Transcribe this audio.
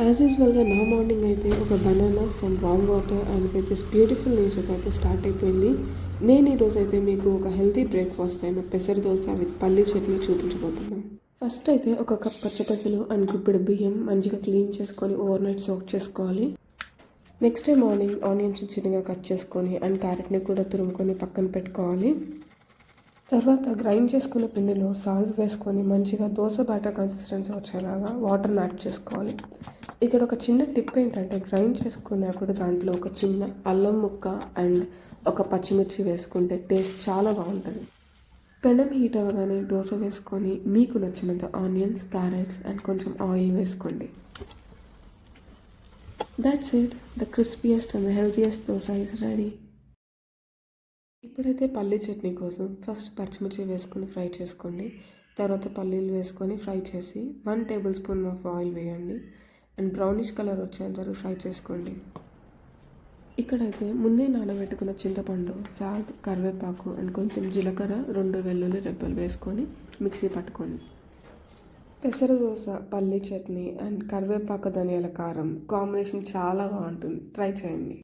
As యూజువల్‌గా నా morning అయితే ఒక banana, some warm water and with this beautiful natures అయితే స్టార్ట్ అయిపోయింది. నేను ఈరోజైతే మీకు ఒక హెల్తీ బ్రేక్‌ఫాస్ట్ అయిన పెసర దోస విత్ పల్లీ చట్నీ చూపించబోతున్నాను. ఫస్ట్ అయితే ఒక కప్ పచ్చిపెసలు అండ్ గుప్పెడు బియ్యం మంచిగా క్లీన్ చేసుకొని ఓవర్‌నైట్ సోక్ చేసుకోవాలి. నెక్స్ట్ డే మార్నింగ్ ఆనియన్స్ చిన్నగా కట్ చేసుకొని అండ్ క్యారెట్‌ని కూడా తురుముకొని పక్కన పెట్టుకోవాలి. తర్వాత గ్రైండ్ చేసుకున్న పిండిలో సాల్ట్ వేసుకొని మంచిగా దోస బ్యాటర్ కన్సిస్టెన్సీ వచ్చేలాగా వాటర్ని యాడ్ చేసుకోవాలి. ఇక్కడ ఒక చిన్న టిప్ ఏంటంటే గ్రైండ్ చేసుకున్నప్పుడు దాంట్లో ఒక చిన్న అల్లం ముక్క అండ్ ఒక పచ్చిమిర్చి వేసుకుంటే టేస్ట్ చాలా బాగుంటుంది. పెనం హీట్ అవ్వగానే దోస వేసుకొని మీకు నచ్చినంత ఆనియన్స్, క్యారెట్స్ అండ్ కొంచెం ఆయిల్ వేసుకోండి. That's it, the crispiest and the healthiest dosa is ready. ఇప్పుడైతే పల్లీ చట్నీ కోసం ఫస్ట్ పచ్చిమిర్చి వేసుకొని ఫ్రై చేసుకోండి. తర్వాత పల్లీలు వేసుకొని ఫ్రై చేసి 1 టేబుల్ స్పూన్ ఆఫ్ ఆయిల్ వేయండి అండ్ బ్రౌనిష్ కలర్ వచ్చేంత వరకు ఫ్రై చేసుకోండి. ఇక్కడైతే ముందే నానబెట్టుకున్న చింతపండు, సాల్ట్, కరివేపాకు అండ్ కొంచెం జీలకర్ర, 2 వెల్లుల్లి రెబ్బలు వేసుకొని మిక్సీ పట్టుకోండి. పెసర దోస, పల్లీ చట్నీ అండ్ కరివేపాకు ధనియాల కారం కాంబినేషన్ చాలా బాగుంటుంది. ట్రై చేయండి.